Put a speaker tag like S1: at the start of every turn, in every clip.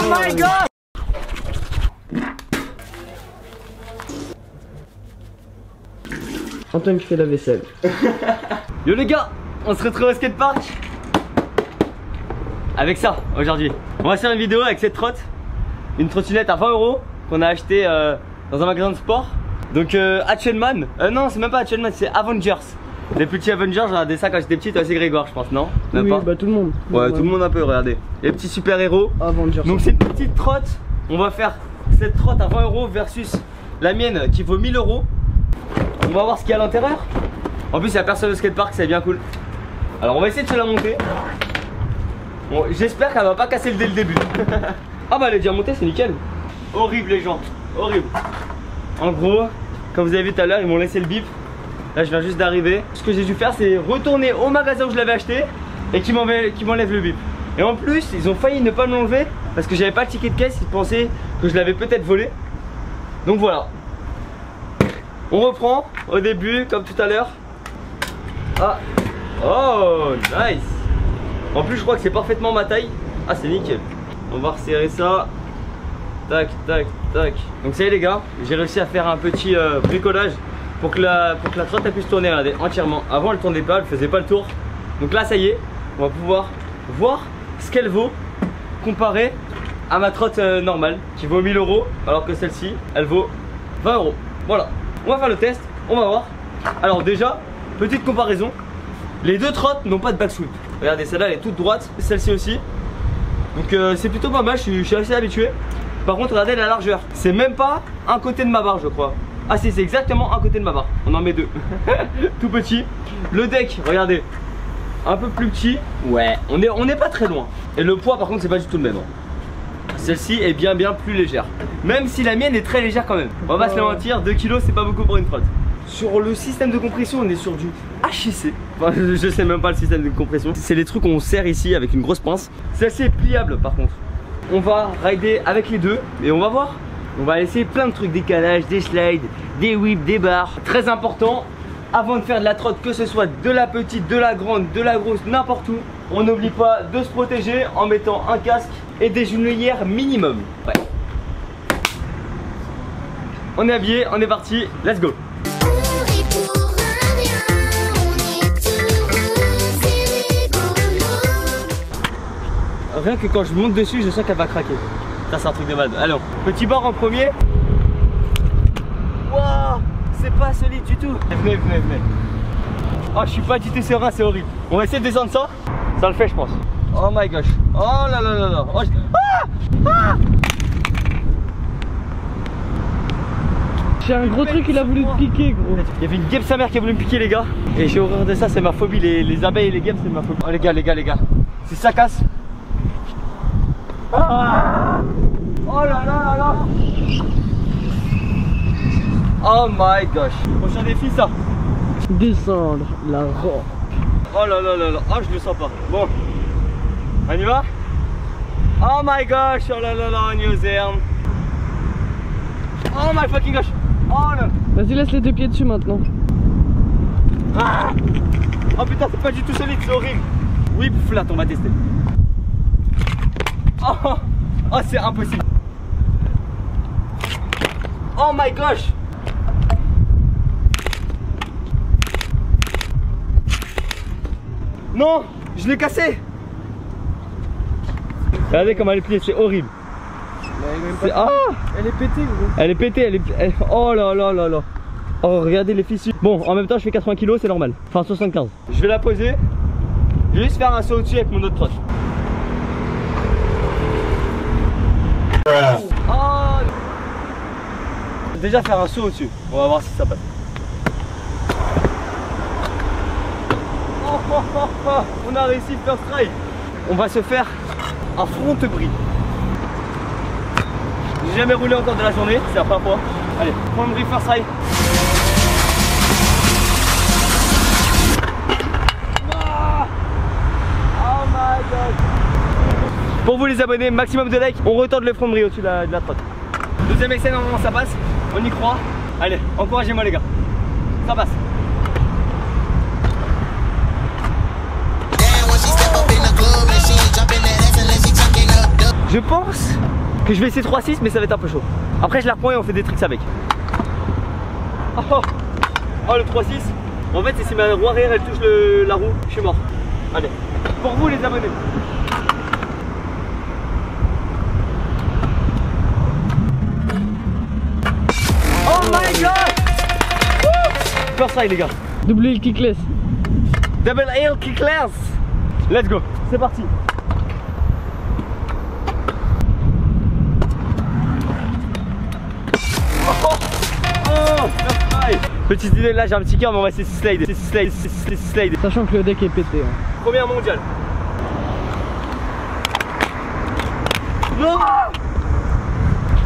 S1: my god!
S2: Antoine qui fait la vaisselle.
S1: Yo les gars, on se retrouve au skatepark avec ça aujourd'hui. On va faire une vidéo avec cette trotte, une trottinette à 20 € qu'on a acheté dans un magasin de sport. Donc Hatchelman, non c'est même pas Hatchelman, c'est Avengers. Les petits Avengers, j'ai regardé ça quand j'étais petit, toi c'est Grégoire je pense, non? Même
S2: oui,
S1: pas.
S2: bah tout le monde.
S1: Ouais, tout le monde un peu, regardez. Les petits super héros.
S2: Avengers.
S1: Donc c'est une petite trotte, on va faire cette trotte à 20 € versus la mienne qui vaut 1000 €. On va voir ce qu'il y a à l'intérieur. En plus il y a personne au skatepark, c'est bien cool. Alors on va essayer de se la monter. Bon, j'espère qu'elle va pas casser dès le début. Ah bah elle est déjà montée, c'est nickel. Horrible les gens, horrible. En gros, comme vous avez vu tout à l'heure, ils m'ont laissé le bip. Là je viens juste d'arriver. Ce que j'ai dû faire c'est retourner au magasin où je l'avais acheté et qui m'enlève le bip. Et en plus ils ont failli ne pas me l'enlever parce que j'avais pas le ticket de caisse, ils pensaient que je l'avais peut-être volé. Donc voilà. On reprend au début comme tout à l'heure. Ah. Oh nice. En plus je crois que c'est parfaitement ma taille. Ah c'est nickel. On va resserrer ça. Tac tac tac. Donc ça y est les gars, j'ai réussi à faire un petit bricolage pour que la trotte elle puisse tourner, regardez, entièrement. Avant elle tournait pas, elle faisait pas le tour. Donc là ça y est, on va pouvoir voir ce qu'elle vaut comparé à ma trotte normale qui vaut 1000 € alors que celle-ci elle vaut 20 €. Voilà, on va faire le test, on va voir. Alors déjà, petite comparaison, les deux trottes n'ont pas de backsweep. Regardez, celle-là elle est toute droite, celle-ci aussi. Donc c'est plutôt pas mal, je suis assez habitué. Par contre regardez la largeur, c'est même pas un côté de ma barre je crois. Ah si, c'est exactement un côté de ma barre, on en met deux. Tout petit. Le deck, regardez, un peu plus petit. Ouais, on est pas très loin. Et le poids par contre c'est pas du tout le même. Celle-ci est bien plus légère. Même si la mienne est très légère quand même. On va pas se le mentir, 2 kg c'est pas beaucoup pour une trotte. Sur le système de compression on est sur du HIC. Enfin, je sais même pas le système de compression. C'est les trucs qu'on serre ici avec une grosse pince. Celle-ci est pliable par contre. On va rider avec les deux et on va voir. On va essayer plein de trucs, des calages, des slides, des whips, des barres. Très important, avant de faire de la trotte, que ce soit de la petite, de la grande, de la grosse, n'importe où, on n'oublie pas de se protéger en mettant un casque et des genouillères minimum. Ouais. On est habillé, on est parti, let's go. Rien que quand je monte dessus, je sens qu'elle va craquer. Ça c'est un truc de malade. Allons, petit bord en premier. Waouh, c'est pas solide du tout. Venez. Oh, je suis pas du tout serein, c'est horrible. On va essayer de descendre ça. Ça le fait, je pense. Oh my gosh. Oh là là. Oh, ah
S2: J'ai un gros truc, il a voulu te piquer, gros.
S1: Il y avait une guêpe sa mère qui a voulu me piquer, les gars. Et j'ai horreur de ça, c'est ma phobie. Les abeilles et les guêpes, c'est ma phobie. Oh les gars. Si ça casse. Ah oh là. Oh my gosh. Prochain défi ça.
S2: Descendre la rampe.
S1: Oh là. Oh je le sens pas. Bon. On y va. Oh my gosh. Oh là New Zealand. Oh my fucking gosh. Oh là.
S2: Vas-y laisse les deux pieds dessus maintenant.
S1: Ah oh putain c'est pas du tout solide, c'est horrible. Whip flat on va tester. Oh c'est impossible. Oh my gosh. Non, je l'ai cassé. Regardez comment elle est pliée, c'est horrible. Ah
S2: elle est pétée gros.
S1: Elle est pétée, oh là. Oh regardez les fissures. Bon en même temps je fais 80 kg, c'est normal. Enfin 75. Je vais la poser. Je vais juste faire un saut au-dessus avec mon autre trotte. Oh je vais déjà faire un saut au-dessus. On va voir si ça passe. On a réussi first try. On va se faire un front bris. J'ai jamais roulé encore de la journée, c'est la première fois. Allez, front bris first try. Oh my god. Pour vous les abonnés, maximum de likes, on retente le front bris au-dessus de la trotte. Deuxième essai, normalement ça passe, on y croit. Allez, encouragez-moi les gars, ça passe. Je pense que je vais essayer 3-6 mais ça va être un peu chaud. Après je la reprends et on fait des tricks avec. Oh le 3-6. En fait si ma roue arrière elle touche la roue, je suis mort. Allez, pour vous les abonnés. Oh my god. First try les gars.
S2: Double heel kickless.
S1: Double heel kickless. Let's go, c'est parti. Petite idée, là j'ai un petit cœur mais on va essayer de slide.
S2: Sachant que le deck est pété. Hein.
S1: Première mondiale. Non.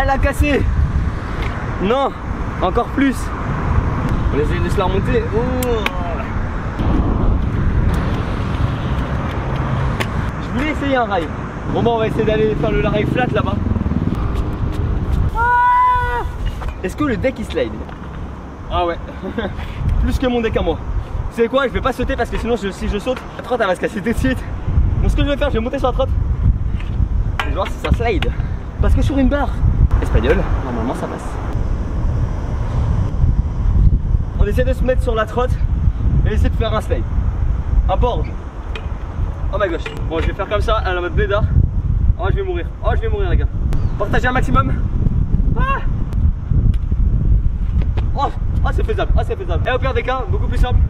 S1: Elle a cassé. Non. Encore plus. On essaie de se la remonter. Oh. Je voulais essayer un rail. Bon bah on va essayer d'aller faire le rail flat là-bas. Ah. Est-ce que le deck il slide? Ah ouais. Plus que mon deck à moi. Vous savez quoi? Je vais pas sauter parce que sinon si je saute, la trotte elle va se casser tout de suite. Donc ce que je vais faire, je vais monter sur la trotte. Et je vais voir si ça slide. Parce que sur une barre espagnole, normalement ça passe. On essaie de se mettre sur la trotte et essayer de faire un slide. Un board. Oh my gosh. Bon je vais faire comme ça à la mode blédard. Oh je vais mourir. Oh je vais mourir les gars. Partagez un maximum. Ah. Oh c'est faisable, oh c'est faisable. Et au pire des cas, beaucoup plus simple.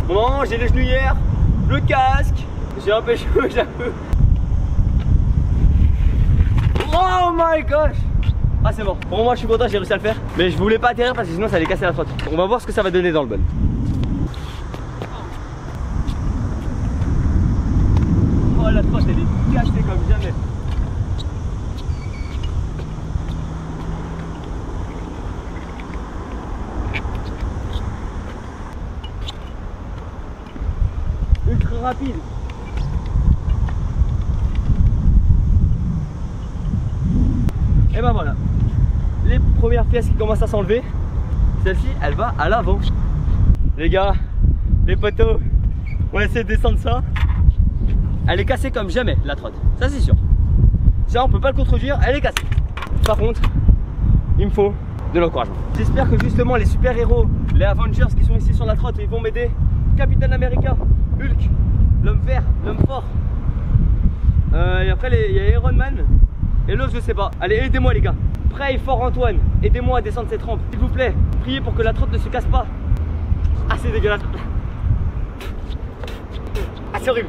S1: Bon, j'ai les genouillères, le casque, j'ai un peu chaud, j'avoue. Oh my gosh. Ah c'est bon, pour moi je suis content, j'ai réussi à le faire. Mais je voulais pas atterrir parce que sinon ça allait casser la trotte. On va voir ce que ça va donner dans le bol. Oh la trotte elle est cassée comme jamais. Ultra rapide. Et ben voilà, les premières pièces qui commencent à s'enlever. Celle-ci elle va à l'avant. Les gars, les poteaux, on va essayer de descendre ça. Elle est cassée comme jamais la trotte, ça c'est sûr. Ça on peut pas le contredire, elle est cassée. Par contre, il me faut de l'encouragement. J'espère que justement les super héros, les Avengers qui sont ici sur la trotte, ils vont m'aider. Captain America, Hulk, l'homme vert, l'homme fort. Et après il y a Iron Man. Et l'autre je sais pas. Allez aidez-moi les gars. Pray for Antoine, aidez-moi à descendre cette rampe. S'il vous plaît, priez pour que la trotte ne se casse pas. Ah c'est dégueulasse. Ah c'est horrible.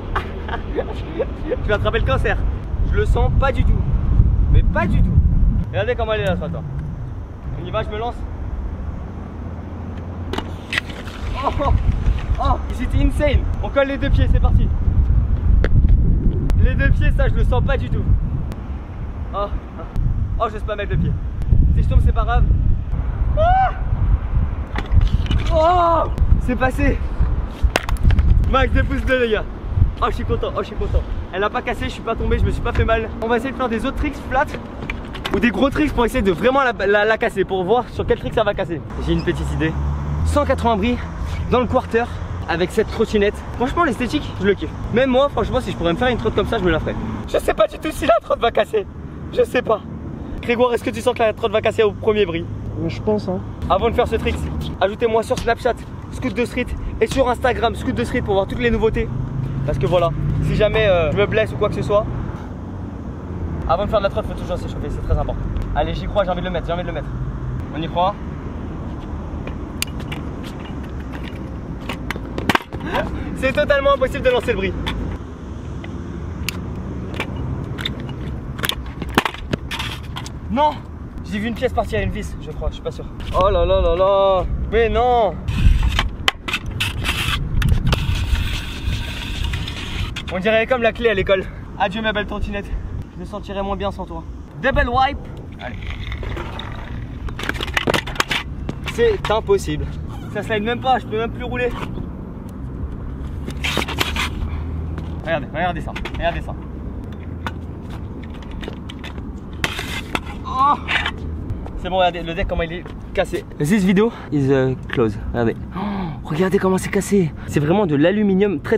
S1: Je vais attraper le cancer. Je le sens pas du tout. Mais pas du tout. Regardez comment elle est la trotte. On y va, je me lance. Oh, c'était insane. On colle les deux pieds, c'est parti. Les deux pieds, ça je le sens pas du tout. Oh, j'ose pas mettre le pied. Si je tombe, c'est pas grave. Oh, c'est passé. Max, 2 pouces bleu les gars. Oh, je suis content, oh, je suis content. Elle a pas cassé, je suis pas tombé, je me suis pas fait mal. On va essayer de faire des autres tricks flat ou des gros tricks pour essayer de vraiment la casser, pour voir sur quel trick ça va casser. J'ai une petite idée. 180 bris dans le quarter avec cette trottinette. Franchement l'esthétique je le kiffe. Même moi franchement si je pourrais me faire une trotte comme ça je me la ferais. Je sais pas du tout si la trotte va casser. Je sais pas. Grégoire, est-ce que tu sens que la trotte va casser au premier bris?
S2: Je pense hein.
S1: Avant de faire ce trick, ajoutez-moi sur Snapchat Scoot de Street et sur Instagram Scoot de Street pour voir toutes les nouveautés. Parce que voilà, si jamais je me blesse ou quoi que ce soit, avant de faire de la trotte faut toujours s'échauffer, c'est très important. Allez j'y crois, j'ai envie de le mettre, On y croit. C'est totalement impossible de lancer le bris. Non, j'ai vu une pièce partir à une vis, je crois, je suis pas sûr. Oh là là là là. Mais non. On dirait comme la clé à l'école. Adieu ma belle trottinette. Je me sentirais moins bien sans toi. Double wipe. Allez. C'est impossible. Ça slide même pas, je peux même plus rouler. Regardez, regardez ça, regardez ça. Oh, c'est bon, regardez le deck comment il est cassé. This video is close. Regardez. Regardez comment c'est cassé. C'est vraiment de l'aluminium très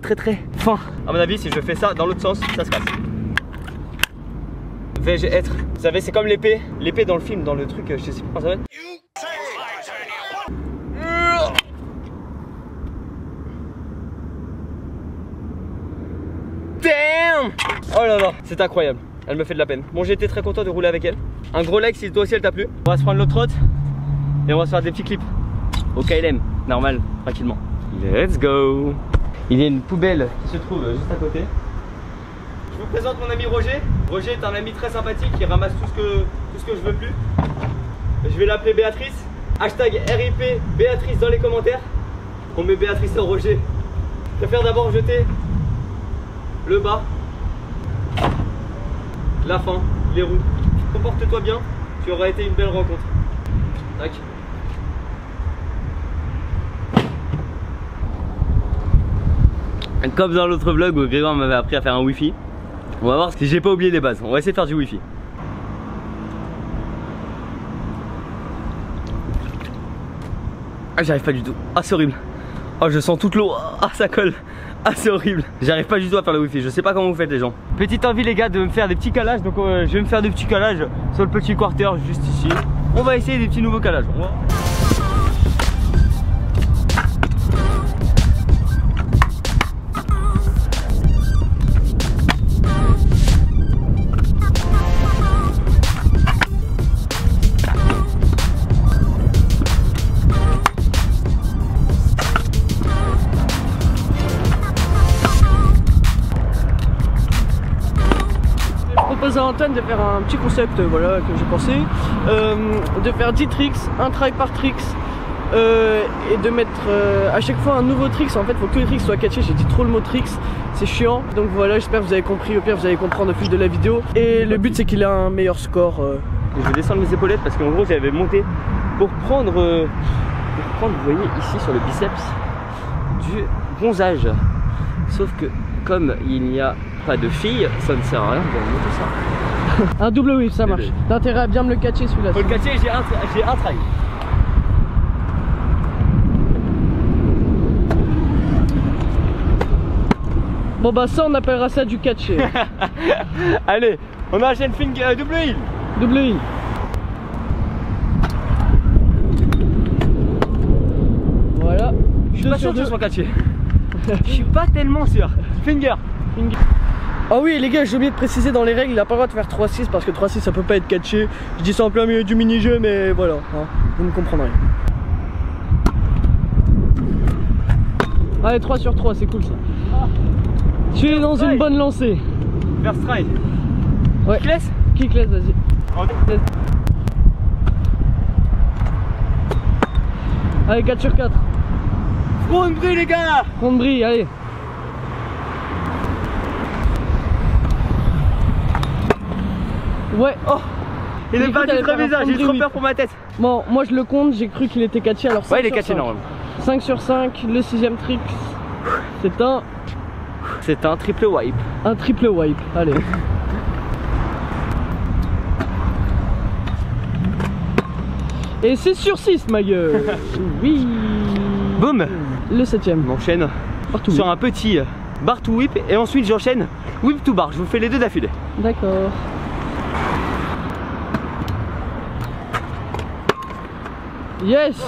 S1: fin. À mon avis, si je fais ça dans l'autre sens, ça se casse. Vais-je être? Vous savez, c'est comme l'épée. L'épée dans le film, dans le truc, je sais pas comment ça s'appelle. Damn! Oh là là, c'est incroyable. Elle me fait de la peine. Bon, j'ai été très content de rouler avec elle. Un gros like si toi aussi elle t'a plu. On va se prendre l'autre route et on va se faire des petits clips au KLM, normal, tranquillement. Let's go. Il y a une poubelle qui se trouve juste à côté. Je vous présente mon ami Roger. Roger est un ami très sympathique qui ramasse tout ce que je veux plus. Je vais l'appeler Béatrice. Hashtag RIP Béatrice dans les commentaires. On met Béatrice en Roger. Je préfère d'abord jeter le bas, la fin, les roues. Comporte-toi bien, tu auras été une belle rencontre. Tac. Comme dans l'autre vlog où Grégoire m'avait appris à faire un wifi. On va voir si j'ai pas oublié les bases. On va essayer de faire du wifi. Ah, j'arrive pas du tout. Ah, c'est horrible. Oh, je sens toute l'eau. Ah, ça colle. Ah, c'est horrible. J'arrive pas du tout à faire le wifi. Je sais pas comment vous faites les gens. Petite envie les gars de me faire des petits calages. Donc je vais me faire des petits calages sur le petit quarter juste ici. On va essayer des petits nouveaux calages.
S2: À Antoine de faire un petit concept voilà, que j'ai pensé, de faire 10 tricks, un try par tricks et de mettre à chaque fois un nouveau tricks. En fait faut que les tricks soient catchés, j'ai dit trop le mot tricks, c'est chiant. Donc voilà, j'espère que vous avez compris, au pire vous allez comprendre au fil de la vidéo. Et le but c'est qu'il ait un meilleur score.
S1: Je vais descendre mes épaulettes parce qu'en gros j'avais monté pour prendre, vous voyez ici sur le biceps, du bronzage. Sauf que comme il n'y a pas de filles, ça ne sert à rien de monter ça.
S2: Un double whip, ça marche. T'as intérêt à bien me le catcher celui-là.
S1: Faut le catcher, j'ai un try.
S2: Bon bah ça on appellera ça du catcher.
S1: Allez, on enchaîne double heel.
S2: Double heel. Voilà.
S1: Je suis pas sûr que ce soit catché. Je suis pas tellement sûr. Finger.
S2: Ah oui les gars, j'ai oublié de préciser dans les règles, il a pas le droit de faire 3-6 parce que 3-6 ça peut pas être catché. Je dis ça en plein milieu du mini-jeu mais voilà, hein, vous me comprendrez. Allez 3 sur 3, c'est cool ça. Tu es dans une bonne lancée.
S1: First try.
S2: Ouais.
S1: Kickless.
S2: Kickless, vas-y. Allez 4 sur 4.
S1: Front bris les gars.
S2: Front bris, allez. Ouais.
S1: Oh, il est parti très bizarre, j'ai trop peur pour ma tête.
S2: Bon, moi je le compte, j'ai cru qu'il était catché, alors 5
S1: ouais, il est catché normalement.
S2: 5 sur 5, le 6ème trick,
S1: c'est un triple wipe.
S2: Un triple wipe, allez. Et c'est sur 6 ma gueule. Oui.
S1: Boum.
S2: Le 7ème.
S1: On enchaîne sur un petit bar to whip et ensuite j'enchaîne whip to bar. Je vous fais les deux d'affilée.
S2: D'accord. Yes.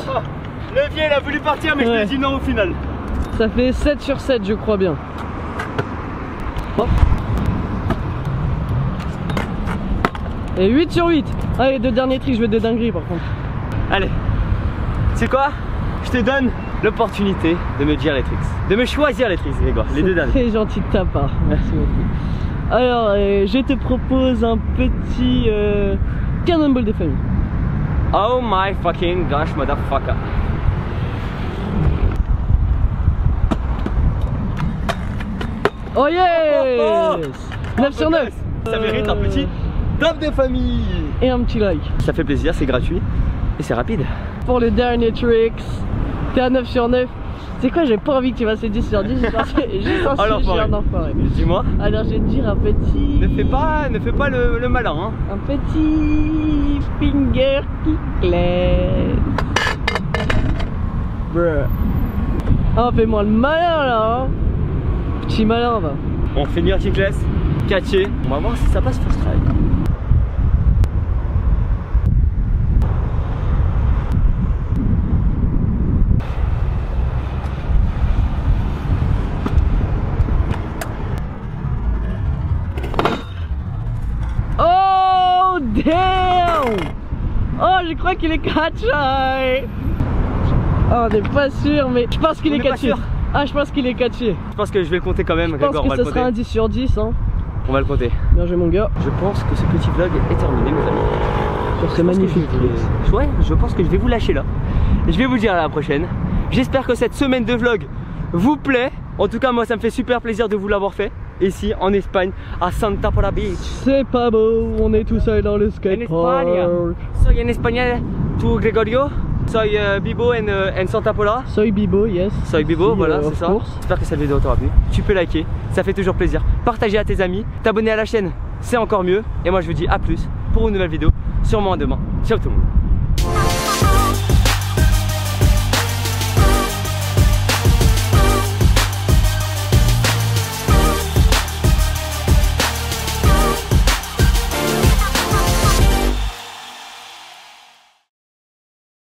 S1: Levier il a voulu partir mais je lui ai dit non au final.
S2: Ça fait 7 sur 7 je crois bien. Hop. Et 8 sur 8. Allez, deux derniers tricks, je veux des dingueries par contre.
S1: Allez, c'est quoi? Je te donne l'opportunité de me dire les tricks, de me choisir les tricks, Grégoire, les deux derniers.
S2: C'est gentil de ta part, merci beaucoup. Alors, je te propose un petit cannonball des familles.
S1: Oh my fucking gosh, motherfucker.
S2: Oh yes. 9 sur 9.
S1: Ça mérite un petit top de famille.
S2: Et un petit like.
S1: Ça fait plaisir, c'est gratuit et c'est rapide.
S2: Pour les derniers tricks, t'es à 9 sur 9. C'est quoi, j'ai pas envie que tu fasses 10 sur 10, juste un sujet d'enfoiré.
S1: Dis-moi.
S2: Alors je vais te dire un petit...
S1: Ne fais pas le malin hein.
S2: Un petit finger kickless. Bruh. Ah, fais-moi le malin là, hein. Petit malin va.
S1: On fait une petite classe, catché. On va voir si ça passe first try.
S2: Oh damn. Oh, je crois qu'il est catché. Oh, on n'est pas sûr, mais je pense qu'il est catché. Ah, je pense qu'il est catché.
S1: Je pense que je vais le compter quand même.
S2: Je pense
S1: Grégoire,
S2: que ce sera un 10 sur 10 hein.
S1: On va le compter.
S2: Bien joué mon gars.
S1: Je pense que ce petit vlog est terminé mes amis.
S2: Sur ce magnifique.
S1: Ouais, je pense que je vais vous lâcher là. Et je vais vous dire à la prochaine. J'espère que cette semaine de vlog vous plaît. En tout cas moi ça me fait super plaisir de vous l'avoir fait. Ici en Espagne, à Santa Pola Beach.
S2: C'est pas beau, on est tout seul dans le skatepark.
S1: Soy en espagnol, tu Gregorio. Soy Bibo en Santa Pola.
S2: Soy Bibo, yes.
S1: Soy Bibo, voilà, c'est ça.
S2: Course.
S1: J'espère que cette vidéo t'aura plu. Tu peux liker, ça fait toujours plaisir. Partager à tes amis, t'abonner à la chaîne, c'est encore mieux. Et moi je vous dis à plus pour une nouvelle vidéo, sûrement à demain. Ciao tout le monde.